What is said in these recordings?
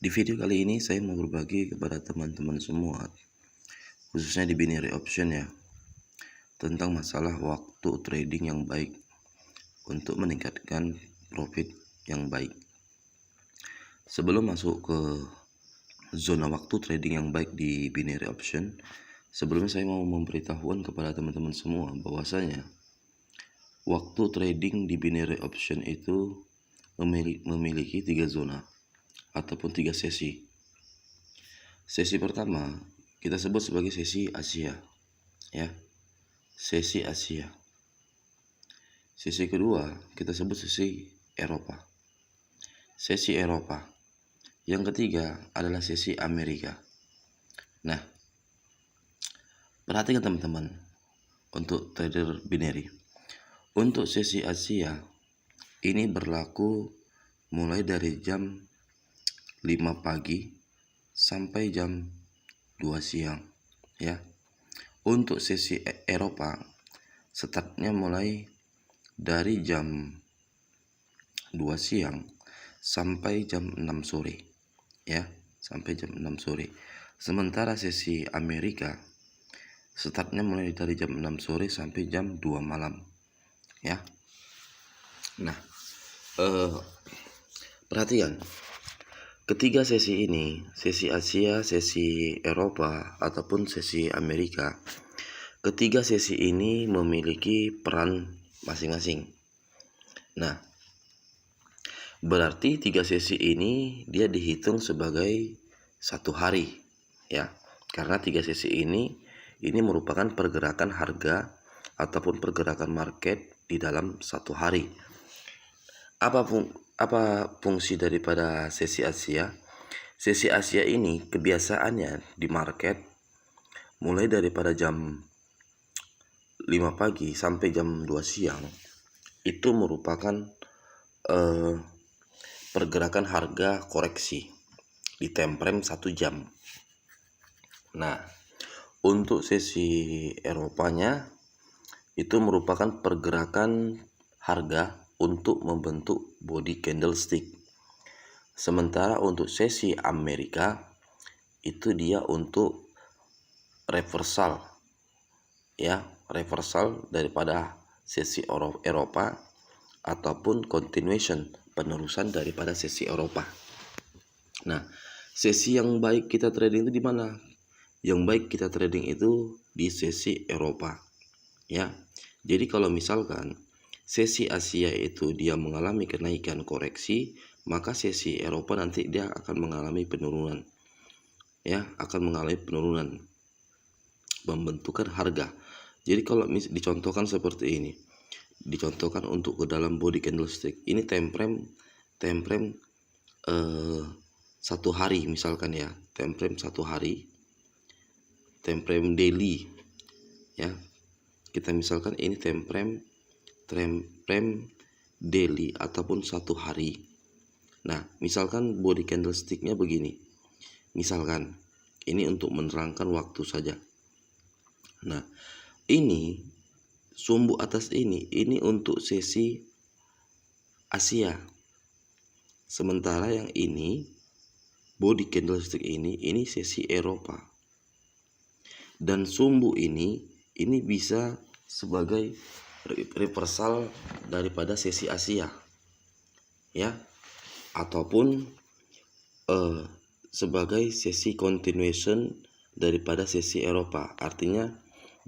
Di video kali ini saya mau berbagi kepada teman-teman semua, khususnya di binary option ya, tentang masalah waktu trading yang baik untuk meningkatkan profit yang baik. Sebelum masuk ke zona waktu trading yang baik di binary option, sebelumnya saya mau memberitahuan kepada teman-teman semua bahwasanya waktu trading di binary option itu memiliki 3 zona ataupun 3 sesi. Sesi pertama kita sebut sebagai sesi Asia, ya. Sesi Asia. Sesi kedua kita sebut sesi Eropa. Sesi Eropa. Yang ketiga adalah sesi Amerika. Nah, perhatikan teman-teman untuk trader binary. Untuk sesi Asia ini berlaku mulai dari jam 5 pagi sampai jam 2 siang, ya. Untuk sesi Eropa startnya mulai dari jam 2 siang sampai jam 6 sore, ya, sampai jam 6 sore. Sementara sesi Amerika startnya mulai dari jam 6 sore sampai jam 2 malam, ya. Nah, perhatikan ketiga sesi ini, sesi Asia, sesi Eropa, ataupun sesi Amerika, ketiga sesi ini memiliki peran masing-masing. Nah, berarti 3 sesi ini dia dihitung sebagai 1 hari, ya. Karena 3 sesi ini merupakan pergerakan harga ataupun pergerakan market di dalam 1 hari. Apa fungsi daripada sesi Asia? Sesi Asia ini kebiasaannya di market mulai daripada jam 5 pagi sampai jam 2 siang itu merupakan pergerakan harga koreksi di time frame 1 jam. Nah, untuk sesi Eropanya itu merupakan pergerakan harga untuk membentuk body candlestick. Sementara untuk sesi Amerika itu dia untuk reversal, ya, reversal daripada sesi Eropa ataupun continuation, penerusan daripada sesi Eropa. Nah, sesi yang baik kita trading itu di mana? Yang baik kita trading itu di sesi Eropa, ya. Jadi kalau misalkan sesi Asia itu dia mengalami kenaikan koreksi, maka sesi Eropa nanti dia akan mengalami penurunan, ya, akan mengalami penurunan pembentukan harga. Jadi kalau dicontohkan seperti ini, dicontohkan untuk ke dalam body candlestick ini time frame 1 hari misalkan, ya, time frame 1 hari, time frame daily, ya. Kita misalkan ini time frame daily ataupun 1 hari. Nah, misalkan body candlesticknya begini, misalkan ini untuk menerangkan waktu saja. Nah, ini sumbu atas ini untuk sesi Asia. Sementara yang ini body candlestick ini sesi Eropa. Dan sumbu ini bisa sebagai reversal daripada sesi Asia, ya, ataupun sebagai sesi continuation daripada sesi Eropa. Artinya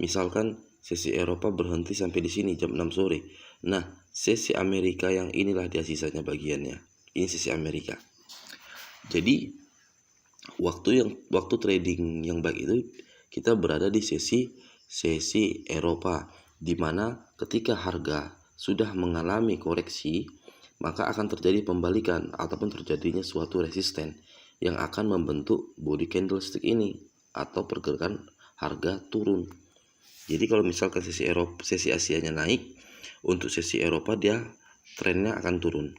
misalkan sesi Eropa berhenti sampai di sini jam 6 sore. Nah, sesi Amerika yang inilah dia sisanya bagiannya. Ini sesi Amerika. Jadi waktu trading yang baik itu kita berada di sesi Eropa, di mana ketika harga sudah mengalami koreksi, maka akan terjadi pembalikan ataupun terjadinya suatu resisten yang akan membentuk body candlestick ini atau pergerakan harga turun. Jadi kalau misalkan sesi Asianya naik, untuk sesi Eropa dia trennya akan turun.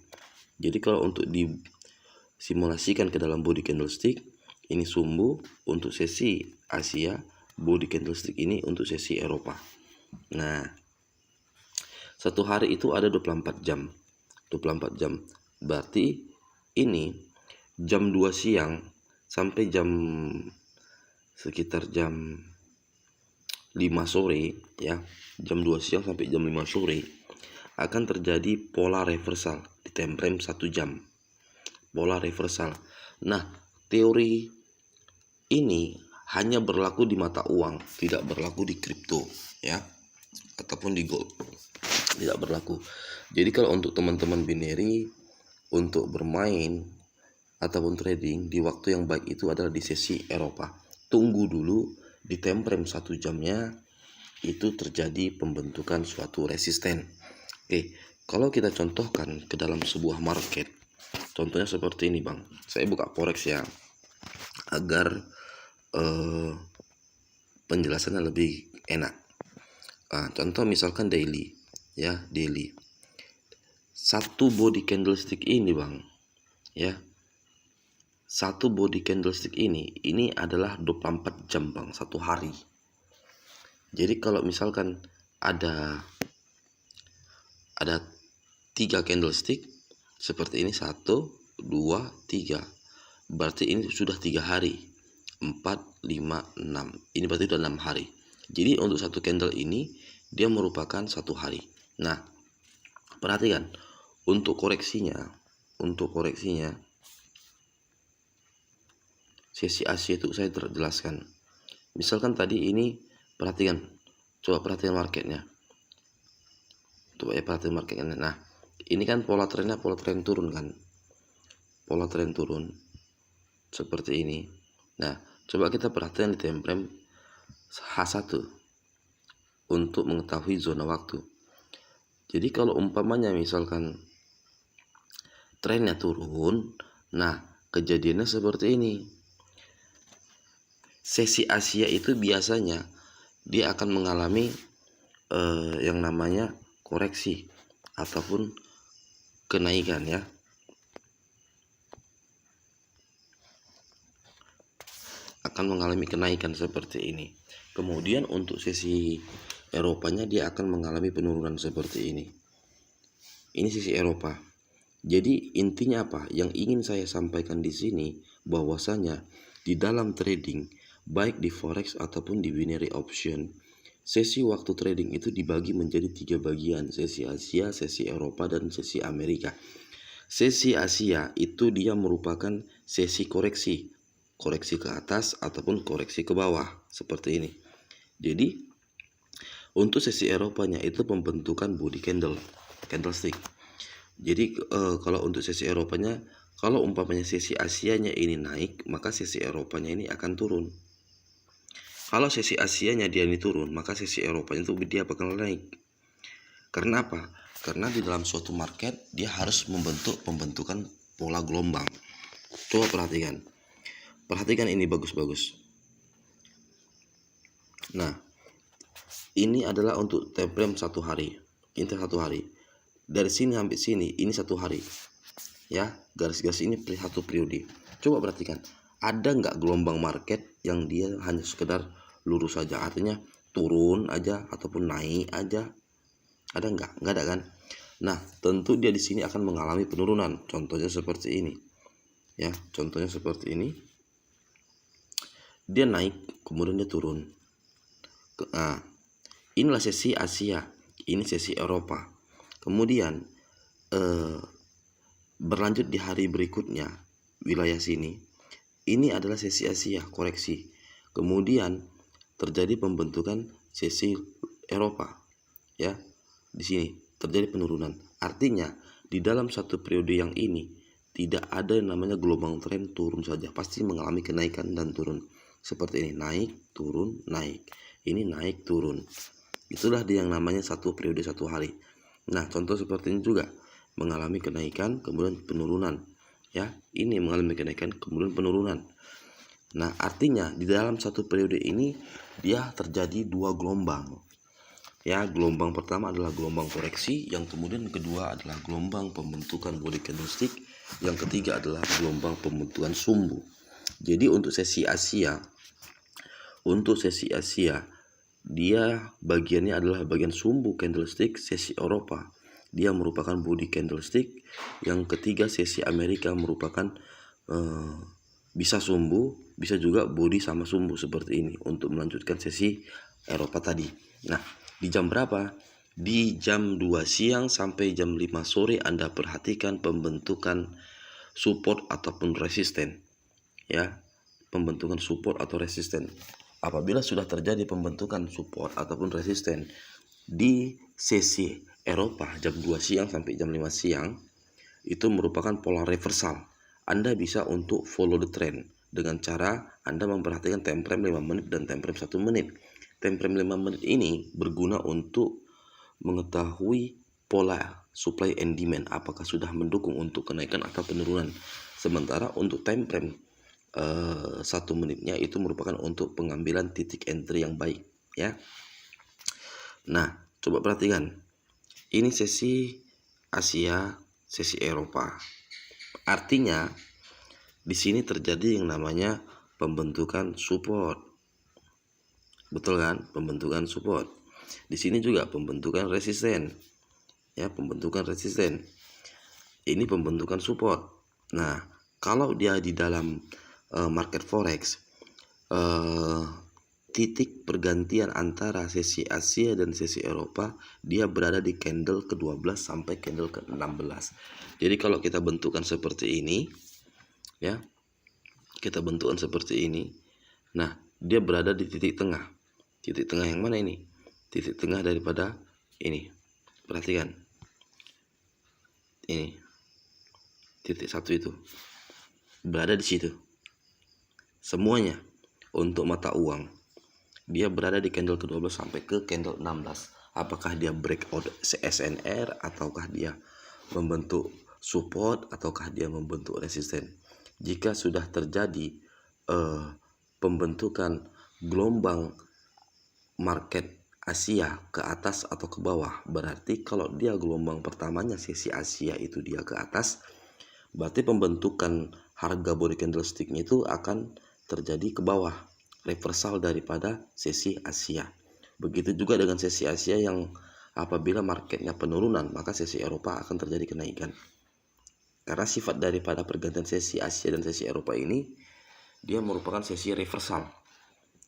Jadi kalau untuk disimulasikan ke dalam body candlestick, ini sumbu untuk sesi Asia, body candlestick ini untuk sesi Eropa. Nah, 1 hari itu ada 24 jam. 24 jam. Berarti ini jam 2 siang sampai sekitar jam 5 sore ya, jam 2 siang sampai jam 5 sore akan terjadi pola reversal di time frame 1 jam. Pola reversal. Nah, teori ini hanya berlaku di mata uang, tidak berlaku di kripto ya, ataupun di gold. Tidak berlaku. Jadi kalau untuk teman-teman binary untuk bermain ataupun trading di waktu yang baik itu adalah di sesi Eropa. Tunggu dulu di time frame 1 jamnya itu terjadi pembentukan suatu resisten. Oke, kalau kita contohkan ke dalam sebuah market, contohnya seperti ini Bang. Saya buka forex ya, agar penjelasannya lebih enak. Contoh misalkan daily ya, daily. Satu body candlestick ini Bang ya, satu body candlestick ini adalah 24 jam Bang, satu hari. Jadi kalau misalkan ada 3 candlestick seperti ini, 1, 2, 3, berarti ini sudah 3 hari, 4, 5, 6, ini berarti sudah 6 hari. Jadi untuk satu candle ini dia merupakan satu hari. Nah, perhatikan untuk koreksinya sesi Asia itu saya terjelaskan. Misalkan tadi ini, perhatikan, coba perhatikan marketnya. Coba ya perhatikan marketnya. Nah, ini kan pola trennya pola tren turun kan. Pola tren turun seperti ini. Nah, coba kita perhatikan di time frame H1 untuk mengetahui zona waktu. Jadi kalau umpamanya misalkan trennya turun, nah kejadiannya seperti ini. Sesi Asia itu biasanya dia akan mengalami yang namanya koreksi ataupun kenaikan ya. Akan mengalami kenaikan seperti ini. Kemudian untuk sesi Eropanya dia akan mengalami penurunan seperti ini. Ini sisi Eropa. Jadi intinya apa? Yang ingin saya sampaikan di sini bahwasanya di dalam trading, baik di forex ataupun di binary option, sesi waktu trading itu dibagi menjadi 3 bagian, sesi Asia, sesi Eropa, dan sesi Amerika. Sesi Asia itu dia merupakan sesi koreksi ke atas ataupun koreksi ke bawah seperti ini. Jadi untuk sesi Eropanya itu pembentukan body candlestick. Jadi kalau untuk sesi Eropanya, kalau umpamanya sesi Asianya ini naik, maka sesi Eropanya ini akan turun. Kalau sesi Asianya dia ini turun, maka sesi Eropanya itu dia bakal naik. Karena apa? Karena di dalam suatu market dia harus membentuk pembentukan pola gelombang. Coba perhatikan. Perhatikan ini bagus-bagus. Nah, ini adalah untuk time frame 1 hari. Ini 1 hari. Dari sini sampai sini ini 1 hari. Ya, garis-garis ini satu periode. Coba perhatikan. Ada nggak gelombang market yang dia hanya sekedar lurus saja, artinya turun aja ataupun naik aja? Ada nggak? Nggak ada kan? Nah, tentu dia di sini akan mengalami penurunan. Contohnya seperti ini. Ya, contohnya seperti ini. Dia naik, kemudian dia turun. Nah, inilah sesi Asia, ini sesi Eropa. Kemudian berlanjut di hari berikutnya, wilayah sini, ini adalah sesi Asia, koreksi. Kemudian terjadi pembentukan sesi Eropa, ya. Di sini terjadi penurunan. Artinya di dalam satu periode yang ini tidak ada yang namanya gelombang tren turun saja, pasti mengalami kenaikan dan turun. Seperti ini, naik, turun, naik. Ini naik, turun. Itulah dia yang namanya satu periode 1 hari. Nah, contoh seperti ini juga mengalami kenaikan kemudian penurunan. Ya, ini mengalami kenaikan kemudian penurunan. Nah, artinya di dalam satu periode ini dia terjadi 2 gelombang. Ya, gelombang pertama adalah gelombang koreksi, yang kemudian kedua adalah gelombang pembentukan body candlestick, yang ketiga adalah gelombang pembentukan sumbu. Jadi untuk sesi Asia, dia bagiannya adalah bagian sumbu candlestick. Sesi Eropa dia merupakan body candlestick, yang ketiga sesi Amerika merupakan bisa sumbu, bisa juga body sama sumbu seperti ini untuk melanjutkan sesi Eropa tadi. Nah, di jam berapa? Di jam 2 siang sampai jam 5 sore Anda perhatikan pembentukan support ataupun resisten. Ya, pembentukan support atau resisten. Apabila sudah terjadi pembentukan support ataupun resisten di sesi Eropa jam 2 siang sampai jam 5 siang, itu merupakan pola reversal. Anda bisa untuk follow the trend dengan cara Anda memperhatikan time frame 5 menit dan time frame 1 menit. Time frame 5 menit ini berguna untuk mengetahui pola supply and demand, apakah sudah mendukung untuk kenaikan atau penurunan. Sementara untuk time frame 1 menitnya itu merupakan untuk pengambilan titik entry yang baik, ya. Nah, coba perhatikan. Ini sesi Asia, sesi Eropa. Artinya di sini terjadi yang namanya pembentukan support. Betul kan? Pembentukan support. Di sini juga pembentukan resisten. Ya, pembentukan resisten. Ini pembentukan support. Nah, kalau dia di dalam market forex, titik pergantian antara sesi Asia dan sesi Eropa dia berada di candle ke-12 sampai candle ke-16. Jadi kalau kita bentukan seperti ini, ya, kita bentukan seperti ini. Nah, dia berada di titik tengah. Titik tengah yang mana ini? Titik tengah daripada ini. Perhatikan. Ini. Titik 1 itu. Berada di situ. Semuanya untuk mata uang. Dia berada di candle ke-12 sampai ke candle 16. Apakah dia breakout SNR ataukah dia membentuk support ataukah dia membentuk resisten. Jika sudah terjadi pembentukan gelombang market Asia ke atas atau ke bawah, berarti kalau dia gelombang pertamanya sesi Asia itu dia ke atas, berarti pembentukan harga body candlestick-nya itu akan terjadi ke bawah, reversal daripada sesi Asia. Begitu juga dengan sesi Asia yang apabila marketnya penurunan, maka sesi Eropa akan terjadi kenaikan. Karena sifat daripada pergantian sesi Asia dan sesi Eropa ini, dia merupakan sesi reversal.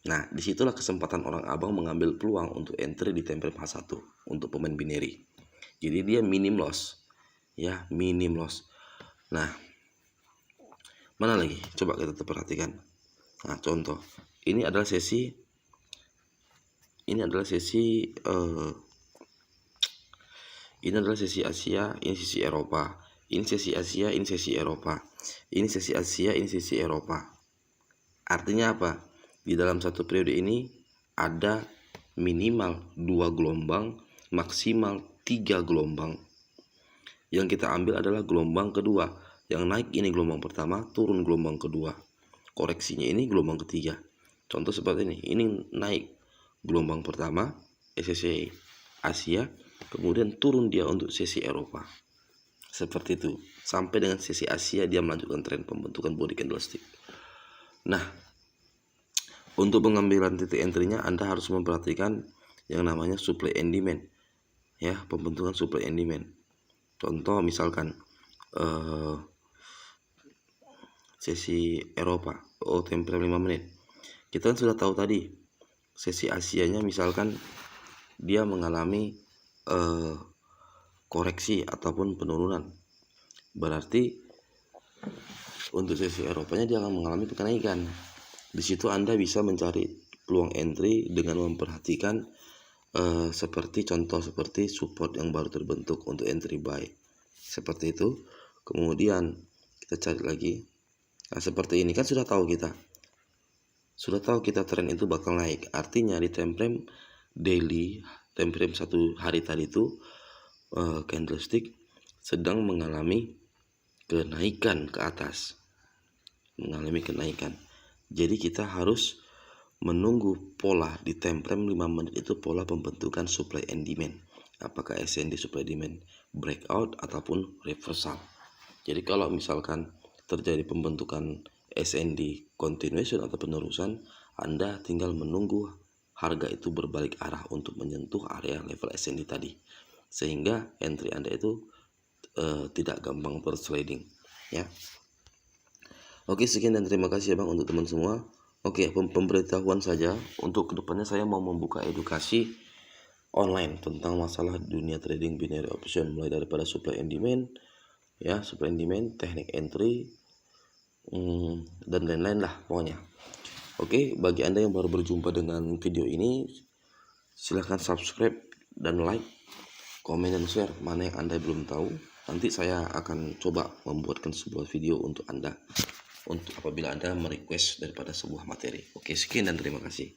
Nah, disitulah kesempatan orang abang mengambil peluang untuk entry di time frame H1 untuk pemain binary. Jadi dia minim loss, ya, minim loss. Nah, mana lagi? Coba kita perhatikan. Nah, contoh, ini adalah sesi Asia, ini sesi Eropa. Ini sesi Asia, ini sesi Eropa. Ini sesi Asia, ini sesi Eropa. Artinya apa? Di dalam satu periode ini ada minimal 2 gelombang, maksimal 3 gelombang. Yang kita ambil adalah gelombang kedua. Yang naik ini gelombang pertama, turun gelombang kedua. Koreksinya ini gelombang ketiga. Contoh seperti ini naik gelombang pertama, sesi Asia, kemudian turun dia untuk sesi Eropa. Seperti itu. Sampai dengan sesi Asia dia melanjutkan tren pembentukan body candlestick. Nah, untuk pengambilan titik entry-nya Anda harus memperhatikan yang namanya supply and demand. Ya, pembentukan supply and demand. Contoh misalkan sesi Eropa, time frame 5 menit. Kita kan sudah tahu tadi sesi Asianya misalkan dia mengalami koreksi ataupun penurunan. Berarti untuk sesi Eropanya dia akan mengalami kenaikan. Di situ Anda bisa mencari peluang entry dengan memperhatikan seperti support yang baru terbentuk untuk entry buy. Seperti itu. Kemudian kita cari lagi. Nah, seperti ini kan sudah tahu kita tren itu bakal naik. Artinya di time frame daily, time frame 1 hari tadi itu candlestick sedang mengalami kenaikan ke atas. Mengalami kenaikan. Jadi kita harus menunggu pola di time frame 5 menit itu pola pembentukan supply and demand. Apakah SND supply demand breakout ataupun reversal. Jadi kalau misalkan terjadi pembentukan SND continuation atau penerusan, Anda tinggal menunggu harga itu berbalik arah untuk menyentuh area level SND tadi. Sehingga entry Anda itu tidak gampang tersliding, ya. Oke, sekian dan terima kasih ya Bang untuk teman semua. Oke, pemberitahuan saja untuk kedepannya saya mau membuka edukasi online tentang masalah dunia trading binary option, mulai daripada supply and demand, ya, supply and demand, teknik entry, dan lain-lain lah pokoknya. Oke, bagi Anda yang baru berjumpa dengan video ini, silahkan subscribe dan like, komen dan share mana yang Anda belum tahu. Nanti saya akan coba membuatkan sebuah video untuk Anda, untuk apabila Anda merequest daripada sebuah materi. Oke, sekian dan terima kasih.